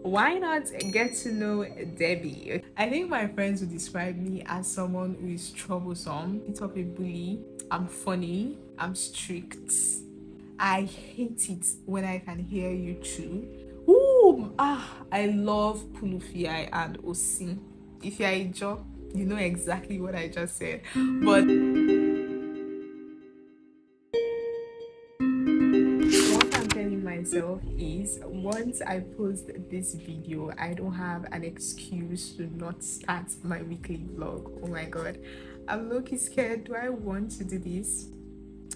Why not get to know Debbie? I think my friends would describe me as someone who is troublesome, bit of a bully. I'm funny, I'm strict. I hate it when I can hear you too. I love Pulufia and Osi. If you're a job, you know exactly what I just said. But what I'm telling myself is once I post this video, I don't have an excuse to not start my weekly vlog. Oh my god, I'm low-key scared. Do I want to do this?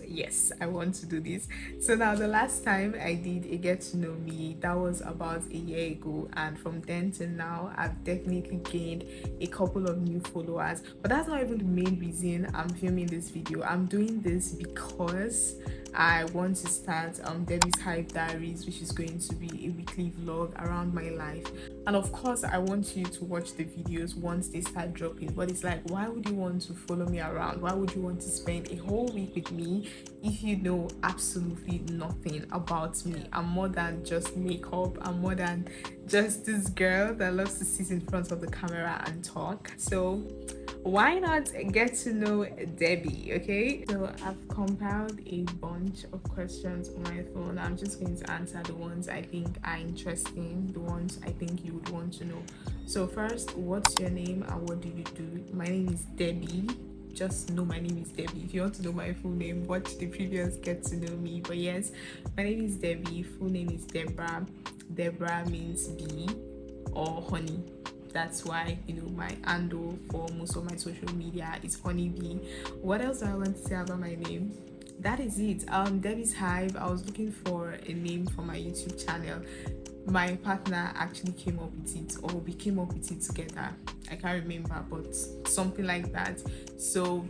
Yes, I want to do this. So now the last time I did a get to know me, that was about a year ago, and from then to now I've definitely gained a couple of new followers. But that's not even the main reason I'm filming this video. I'm doing this because I want to start Debbie's Hive Diaries, which is going to be a weekly vlog around my life. And of course I want you to watch the videos once they start dropping. But it's like, why would you want to follow me around? Why would you want to spend a whole week with me if you know absolutely nothing about me? I'm more than just makeup. I'm more than just this girl that loves to sit in front of the camera and talk. So why not get to know Debbie? Okay, so I've compiled a bunch of questions on my phone. I'm just going to answer the ones I think are interesting, the ones I think you would want to know. So first, what's your name and what do you do? My name is Debbie. Just know my name is Debbie. If you want to know my full name, watch the previous get to know me. But yes, my name is Debbie. Full name is Deborah. Deborah means bee or honey. That's why, you know, my handle for most of my social media is honeybee. What else do I want to say about my name? That is it. Debbie's Hive. I was looking for a name for my YouTube channel. My partner actually came up with it, or we came up with it together. I can't remember, but something like that. So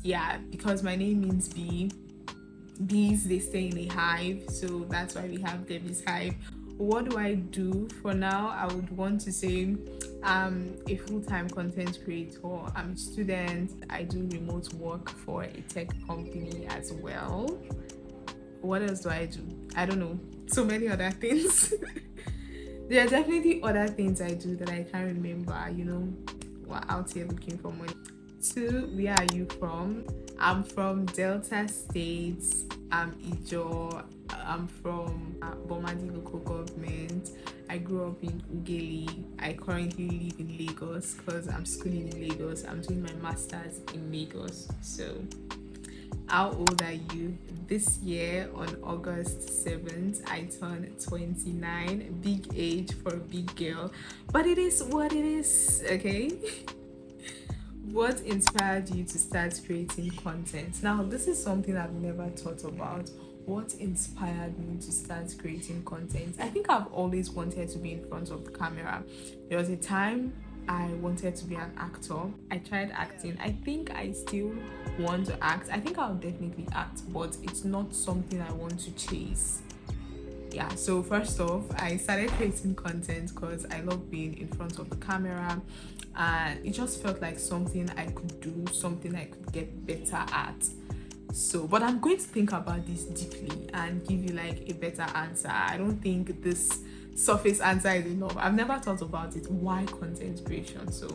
yeah, because my name means bee, bees, they stay in a hive, so that's why we have Debbie's Hive. What do I do? For now, I would want to say I'm a full-time content creator. I'm a student. I do remote work for a tech company as well. What else do I do? I don't know. So many other things. There are definitely other things I do that I can't remember. You know, we're out here looking for money. Two, where are you from? I'm from Delta State. I'm Ijo. I'm from Bomadi local government. I grew up in Ugeli. I currently live in Lagos because I'm schooling in Lagos. I'm doing my master's in Lagos. So how old are you? This year on August 7th, I turned 29. Big age for a big girl. But it is what it is, okay? What inspired you to start creating content? Now, this is something I've never thought about. What inspired me to start creating content? I think I've always wanted to be in front of the camera. There was a time I wanted to be an actor. I tried acting. I think I still want to act. I think I'll definitely act, but it's not something I want to chase. Yeah, so first off, I started creating content because I love being in front of the camera, and it just felt like something I could do, something I could get better at. So, but I'm going to think about this deeply and give you like a better answer. I don't think this surface answer is enough. I've never thought about it. Why content creation? So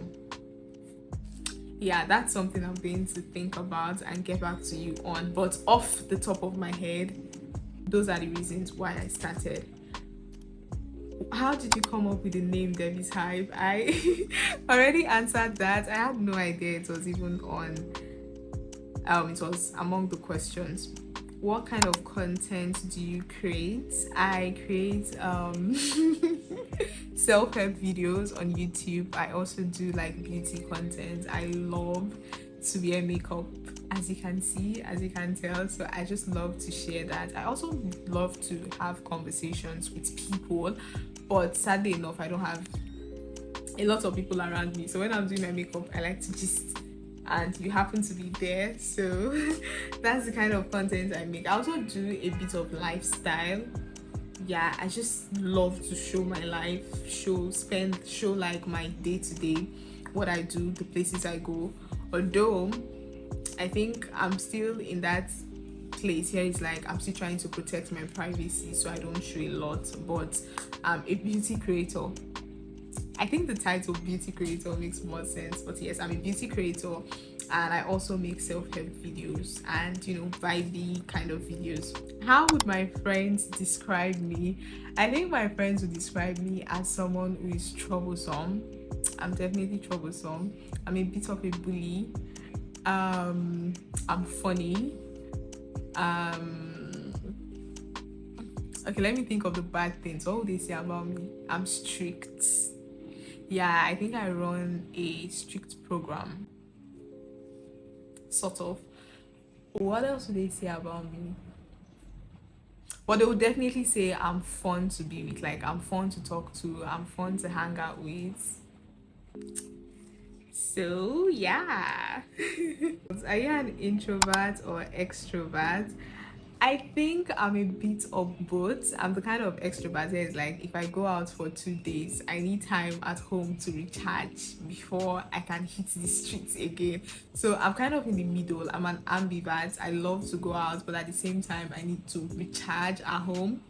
yeah, that's something I'm going to think about and get back to you on. But off the top of my head, those are the reasons why I started. How did you come up with the name Debbie's Hive? I already answered that. I had no idea it was even on it was among the questions. What kind of content do you create? I create self-help videos on YouTube. I also do like beauty content. I love to wear makeup, as you can see, as you can tell. So I just love to share that. I also love to have conversations with people, but sadly enough, I don't have a lot of people around me. So when I'm doing my makeup, I like to just, and you happen to be there, so that's the kind of content I make. I also do a bit of lifestyle. Yeah, I just love to show my life, show like my day-to-day, what I do, the places I go. Although I think I'm still in that place here is like I'm still trying to protect my privacy, so I don't show a lot. But I'm a beauty creator. I think the title beauty creator makes more sense, but yes, I'm a beauty creator, and I also make self-help videos and vibey kind of videos. How would my friends describe me? I think my friends would describe me as someone who is troublesome. I'm definitely troublesome. I'm a bit of a bully. I'm funny. Okay, let me think of the bad things. What would they say about me? I'm strict. Yeah, I think I run a strict program, sort of. What else would they say about me? But they would definitely say I'm fun to be with. Like, I'm fun to talk to. I'm fun to hang out with. So, yeah. Are you an introvert or extrovert? I think I'm a bit of both. I'm the kind of extrovert that is like, if I go out for 2 days, I need time at home to recharge before I can hit the streets again. So I'm kind of in the middle. I'm an ambivert. I love to go out, but at the same time, I need to recharge at home.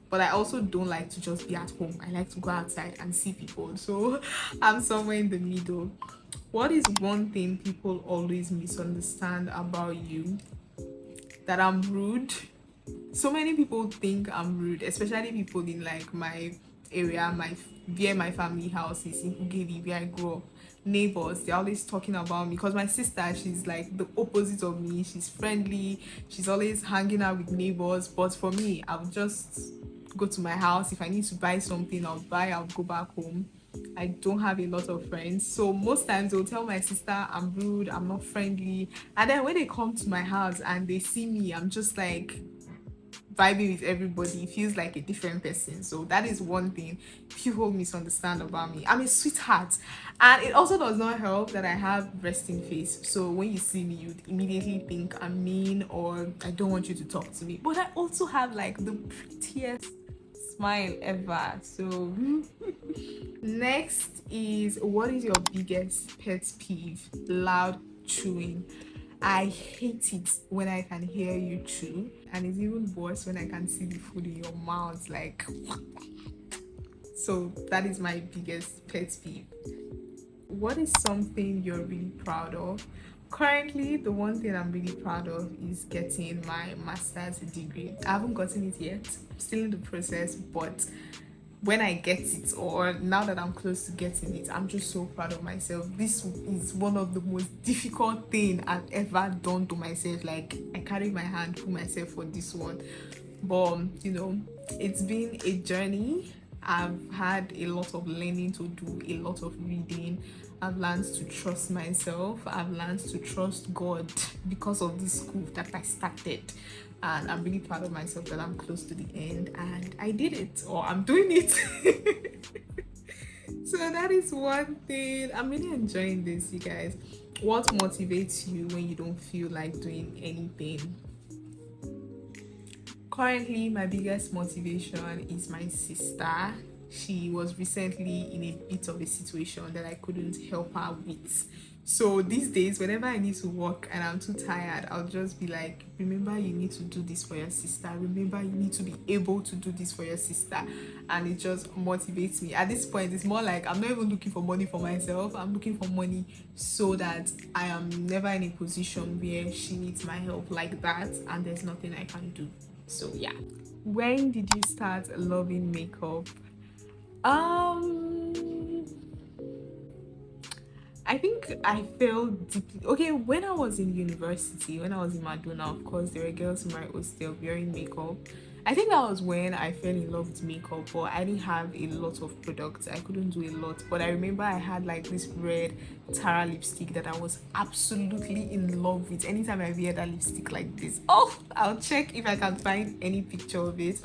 But I also don't like to just be at home. I like to go outside and see people. So I'm somewhere in the middle. What is one thing people always misunderstand about you? That I'm rude. So many people think I'm rude, especially people in like my area, where my family house is in Ugeli, where I grew up. Neighbors, they're always talking about me because my sister, she's like the opposite of me. She's friendly, she's always hanging out with neighbors. But for me, I'll just go to my house. If I need to buy something, I'll go back home. I don't have a lot of friends, so most times they'll tell my sister I'm rude, I'm not friendly, and then when they come to my house and they see me, I'm just like vibing with everybody. It feels like a different person. So that is one thing people misunderstand about me. I'm a sweetheart, and it also does not help that I have resting face. So when you see me, you'd immediately think I'm mean or I don't want you to talk to me. But I also have like the prettiest smile ever. So next is, what is your biggest pet peeve? Loud chewing. I hate it when I can hear you chew, and it's even worse when I can see the food in your mouth. Like, so that is my biggest pet peeve. What is something you're really proud of? Currently, the one thing I'm really proud of is getting my master's degree. I haven't gotten it yet, I'm still in the process, but when I get it, or now that I'm close to getting it, I'm just so proud of myself. This is one of the most difficult thing I've ever done to myself. Like, I carry my hand for myself for this one, but it's been a journey. I've had a lot of learning to do, a lot of reading. I've learned to trust myself. I've learned to trust God because of this school that I started. And I'm really proud of myself that I'm close to the end and I did it, or I'm doing it. So that is one thing. I'm really enjoying this, you guys. What motivates you when you don't feel like doing anything? Currently, my biggest motivation is my sister. She was recently in a bit of a situation that I couldn't help her with. So these days, whenever I need to work and I'm too tired, I'll just be like, remember you need to do this for your sister. Remember you need to be able to do this for your sister. And it just motivates me. At this point, it's more like I'm not even looking for money for myself. I'm looking for money so that I am never in a position where she needs my help like that and there's nothing I can do. So yeah. When did you start loving makeup? I think I felt deeply. Okay, when I was in university, when I was in Madonna, of course, there were girls in my hostel wearing makeup. I think that was when I fell in love with makeup, but I didn't have a lot of products. I couldn't do a lot. But I remember I had like this red Tara lipstick that I was absolutely in love with. Anytime I wear that lipstick like this, oh, I'll check if I can find any picture of it.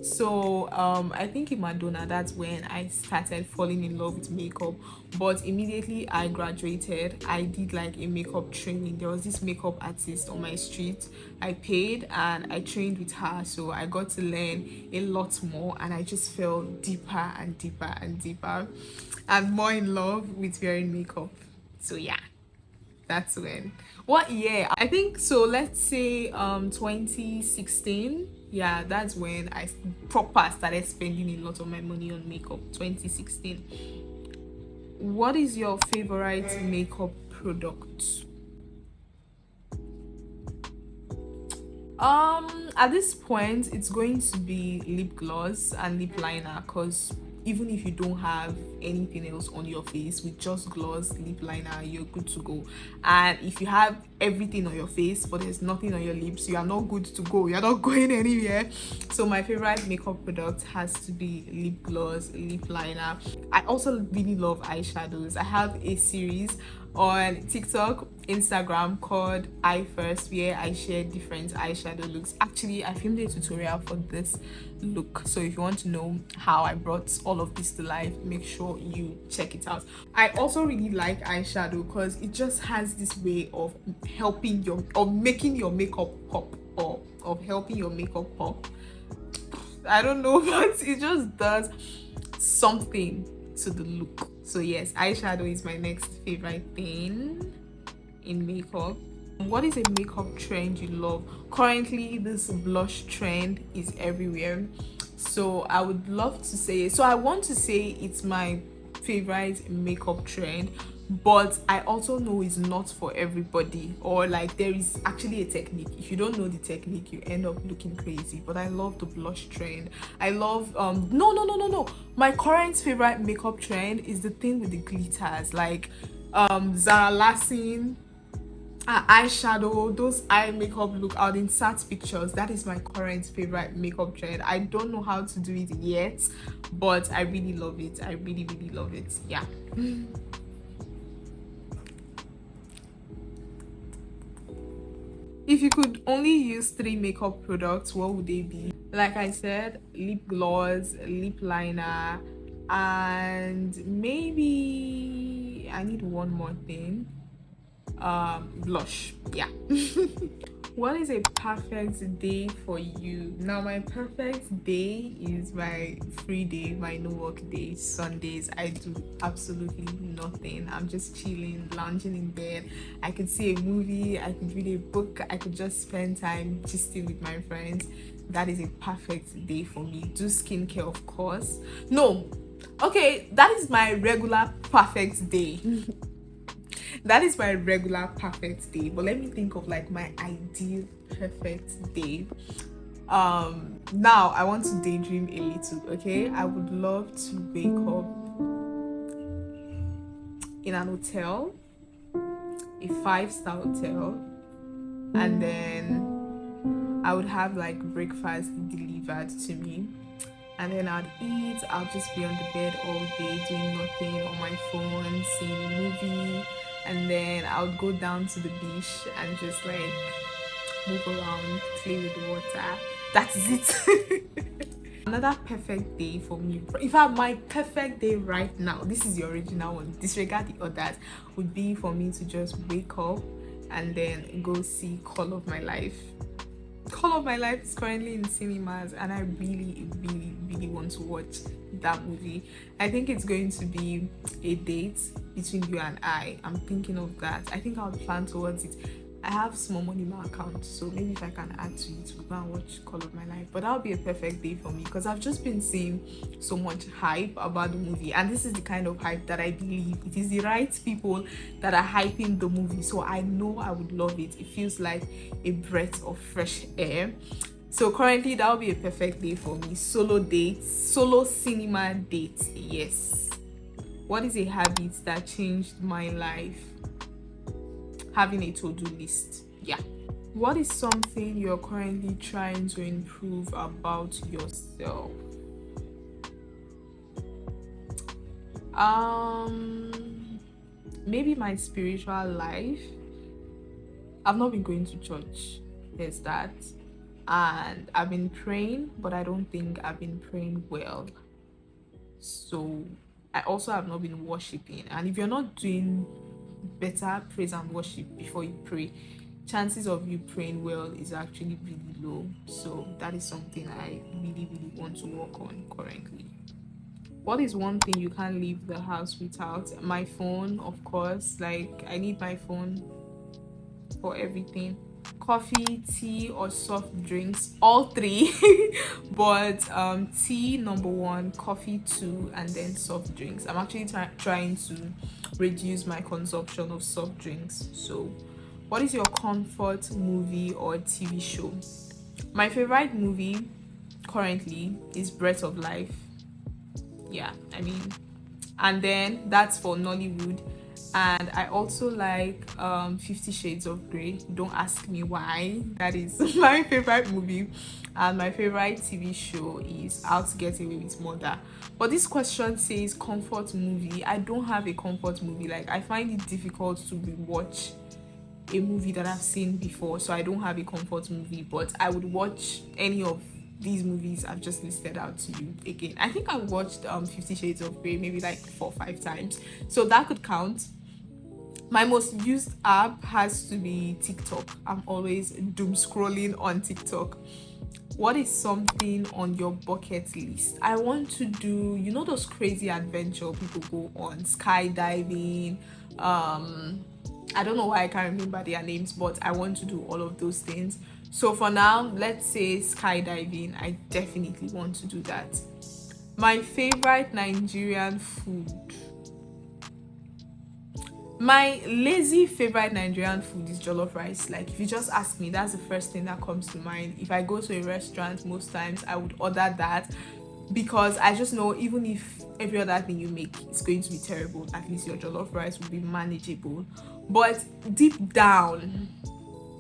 So I think in Madonna, that's when I started falling in love with makeup. But immediately I graduated, I did like a makeup training. There was this makeup artist on my street. I paid and I trained with her, so I got to learn a lot more, and I just fell deeper and deeper and deeper and more in love with wearing makeup. So yeah. That's when. What year? I think so. Let's say 2016. Yeah, that's when I proper started spending a lot of my money on makeup. 2016. What is your favorite makeup product? At this point it's going to be lip gloss and lip liner, because even if you don't have anything else on your face, with just gloss, lip liner, you're good to go. And if you have everything on your face but there's nothing on your lips, you are not good to go, you're not going anywhere. So my favorite makeup product has to be lip gloss, lip liner. I also really love eyeshadows. I have a series on TikTok, Instagram called I First, where I share different eyeshadow looks. Actually, I filmed a tutorial for this look, so if you want to know how I brought all of this to life, make sure you check it out. I also really like eyeshadow because it just has this way of helping your, or making your makeup pop, or of helping your makeup pop. I don't know, but it just does something to the look. So yes, eyeshadow is my next favorite thing in makeup. What is a makeup trend you love? Currently, this blush trend is everywhere. So I would love to say, so I want to say it's my favorite makeup trend, but I also know it's not for everybody, or like there is actually a technique. If you don't know the technique, you end up looking crazy. But I love the blush trend. I love no, my current favorite makeup trend is the thing with the glitters, like Zara Larsson eyeshadow, those eye makeup look. I'll insert pictures. That is my current favorite makeup trend. I don't know how to do it yet, but I really love it. I really love it. Yeah. If you could only use 3 makeup products, what would they be? Like I said, lip gloss, lip liner, and maybe I need one more thing. Blush. Yeah. What is a perfect day for you? Now, my perfect day is my free day, my no work day. Sundays, I do absolutely nothing. I'm just chilling, lounging in bed. I could see a movie, I could read a book, I could just spend time gisting with my friends. That is a perfect day for me. Do skincare, of course. No, okay, that is my regular perfect day. That is my regular perfect day, but let me think of like my ideal perfect day. Now I want to daydream a little. Okay, I would love to wake up in an hotel, a 5-star hotel, and then I would have like breakfast delivered to me, and then I'd eat. I'll just be on the bed all day doing nothing, on my phone, seeing a movie, and then I would go down to the beach and just like move around, play with the water. That is it. Another perfect day for me, in fact my perfect day right now, this is the original one, disregard the others, would be for me to just wake up and then go see Call of My Life. Call of My Life is currently in cinemas, and I really want to watch that movie. I think it's going to be a date between you and I. I'm thinking of that. I think I'll plan towards it. I have small money in my account, so maybe if I can add to it, we'll go and watch Call of My Life. But that'll be a perfect day for me, because I've just been seeing so much hype about the movie, and this is the kind of hype that I believe it is the right people that are hyping the movie, so I know I would love it. It feels like a breath of fresh air. So currently that would be a perfect day for me. Solo dates, solo cinema dates. Yes. What is a habit that changed my life? Having a to-do list. Yeah. What is something you're currently trying to improve about yourself? Maybe my spiritual life. I've not been going to church. There's that. And I've been praying, but I don't think I've been praying well. So I also have not been worshiping. And if you're not doing better praise and worship before you pray, chances of you praying well is actually really low. So that is something I really want to work on currently. What is one thing you can't leave the house without? My phone, of course. Like, I need my phone for everything. Coffee, tea, or soft drinks? All three. But tea number one, coffee two, and then soft drinks. I'm actually trying to reduce my consumption of soft drinks. So, what is your comfort movie or TV show? My favorite movie currently is Breath of Life. Yeah, I mean, and then that's for Nollywood. And I also like 50 Shades of Grey. Don't ask me why. That is my favorite movie. And my favorite TV show is How to Get Away with Murder. But this question says comfort movie. I don't have a comfort movie. Like, I find it difficult to rewatch a movie that I've seen before, so I don't have a comfort movie, but I would watch any of these movies I've just listed out to you again. I think I watched 50 Shades of Grey maybe like 4 or 5 times, so that could count. My most used app has to be TikTok. I'm always doom scrolling on TikTok. What is something on your bucket list? I want to do, you know, those crazy adventure people go on, skydiving. I don't know why I can't remember their names, but I want to do all of those things. So for now, let's say skydiving. I definitely want to do that. My favorite Nigerian food. My lazy favorite Nigerian food is jollof rice. Like, if you just ask me, that's the first thing that comes to mind. If I go to a restaurant, most times I would order that, because I just know even if every other thing you make is going to be terrible, at least your jollof rice will be manageable. But deep down,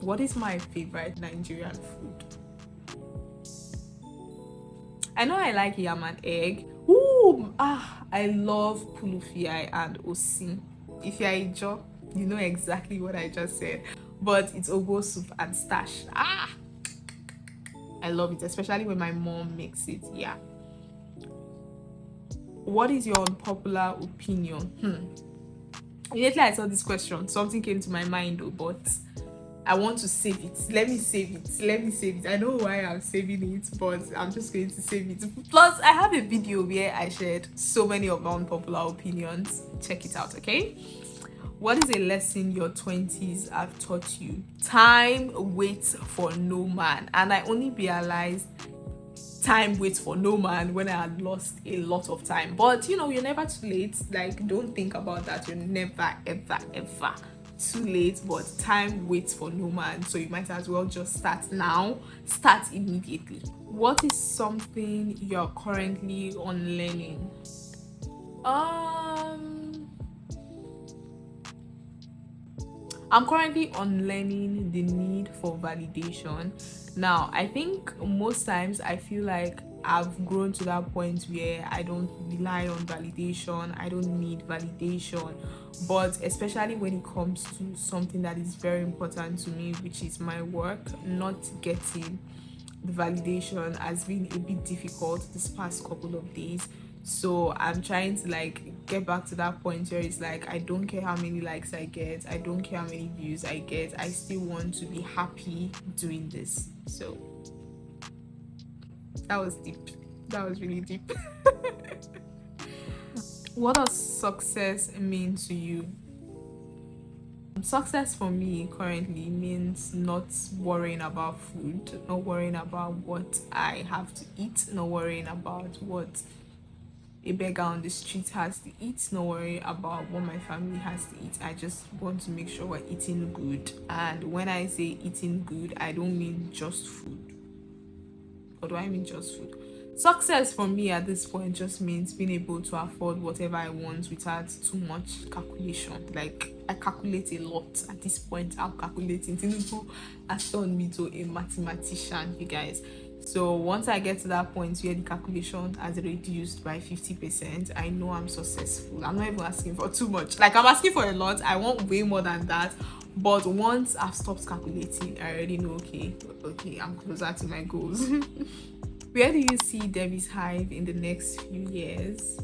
what is my favorite Nigerian food? I know I like yam and egg. Ooh, I love pulufia and osin. If you're a job, you know exactly what I just said. But it's ogo soup and stash. I love it, especially when my mom makes it. Yeah. What is your unpopular opinion? Immediately I saw this question, something came to my mind though, but I want to save it. Let me save it. I know why I'm saving it, but I'm just going to save it. Plus, I have a video where I shared so many of my unpopular opinions. Check it out, okay? What is a lesson your 20s have taught you? Time waits for no man. And I only realized time waits for no man when I had lost a lot of time. But you know, you're never too late. Like, don't think about that. You're never, ever, ever too late. But time waits for no man. So you might as well just start now. Start immediately. What is something you're currently unlearning? I'm currently unlearning the need for validation. Now, I think most times I feel like I've grown to that point where I don't rely on validation, I don't need validation. But especially when it comes to something that is very important to me, which is my work, not getting the validation has been a bit difficult this past couple of days. So I'm trying to like get back to that point where it's like, I don't care how many likes I get, I don't care how many views I get, I still want to be happy doing this. So that was deep. That was really deep. What does success mean to you? Success for me currently means not worrying about food, not worrying about what I have to eat, not worrying about what a beggar on the street has to eat, not worry about what my family has to eat. I just want to make sure we're eating good. And when I say eating good, I don't mean just food. Or do I mean just food? Success for me at this point just means being able to afford whatever I want without too much calculation. Like, I calculate a lot at this point. I'm calculating. Tinubu has turned me to a mathematician, you guys. So once I get to that point where the calculation has reduced by 50%, I know I'm successful. I'm not even asking for too much. Like, I'm asking for a lot. I want way more than that. But once I've stopped calculating, I already know, okay, I'm closer to my goals. Where do you see Debbie's Hive in the next few years?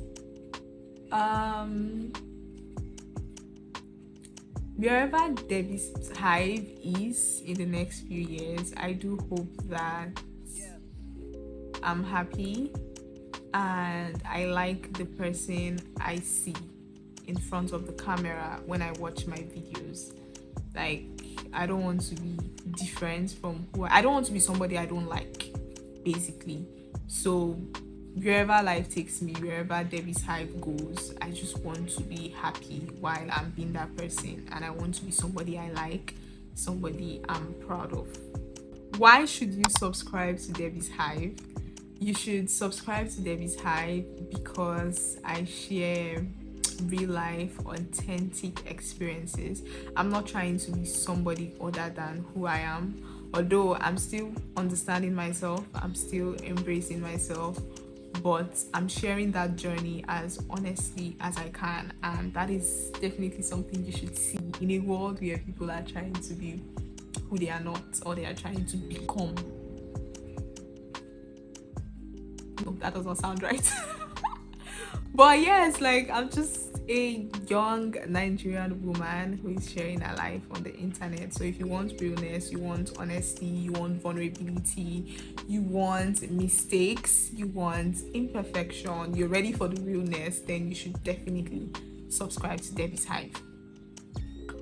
Wherever Debbie's Hive is in the next few years, I do hope that I'm happy, and I like the person I see in front of the camera when I watch my videos. Like, I don't want to be different from I don't want to be somebody I don't like, basically. So wherever life takes me, wherever Debbie's Hive goes, I just want to be happy while I'm being that person, and I want to be somebody I like, somebody I'm proud of. Why should you subscribe to Debbie's Hive? You should subscribe to Debbie's Hive because I share real life, authentic experiences. I'm not trying to be somebody other than who I am, although I'm still understanding myself, I'm still embracing myself, but I'm sharing that journey as honestly as I can, and that is definitely something you should see in a world where people are trying to be who they are not, or they are trying to become. No, that does not sound right. But yes, like, I'm just a young Nigerian woman who is sharing her life on the internet. So if you want realness, you want honesty, you want vulnerability, you want mistakes, you want imperfection, you're ready for the realness, then you should definitely subscribe to Debbie's Hive.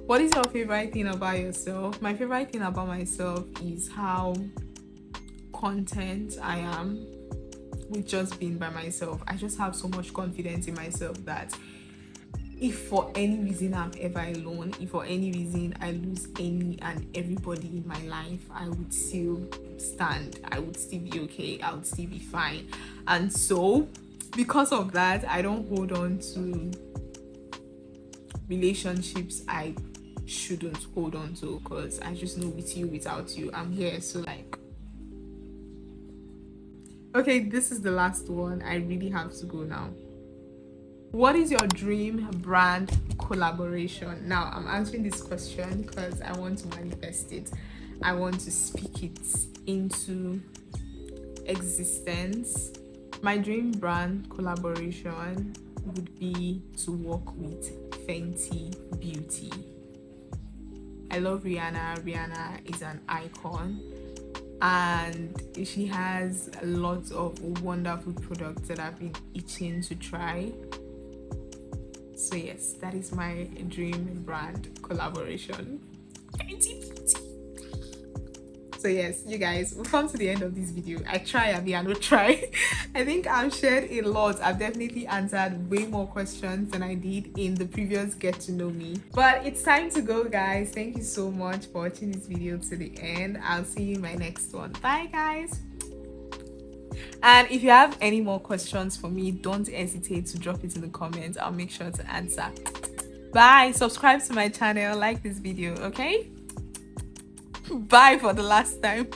What is your favorite thing about yourself? My favorite thing about myself is how content I am with just being by myself. I just have so much confidence in myself that if for any reason I'm ever alone, if for any reason I lose any and everybody in my life, I would still stand. I would still be okay. I would still be fine. And so, because of that, I don't hold on to relationships I shouldn't hold on to, because I just know with you, without you, I'm here. So, like, okay, this is the last one. I really have to go now. What is your dream brand collaboration? Now, I'm answering this question because I want to manifest it. I want to speak it into existence. My dream brand collaboration would be to work with Fenty Beauty. I love Rihanna. Rihanna is an icon, and she has lots of wonderful products that I've been itching to try. So yes, that is my dream brand collaboration. Fenty Beauty. So yes, you guys, we've come to the end of this video. I try, I no try. I think I've shared a lot. I've definitely answered way more questions than I did in the previous Get to Know Me. But it's time to go, guys. Thank you so much for watching this video to the end. I'll see you in my next one. Bye, guys. And if you have any more questions for me, don't hesitate to drop it in the comments. I'll make sure to answer. Bye. Subscribe to my channel, like this video, okay? Bye for the last time.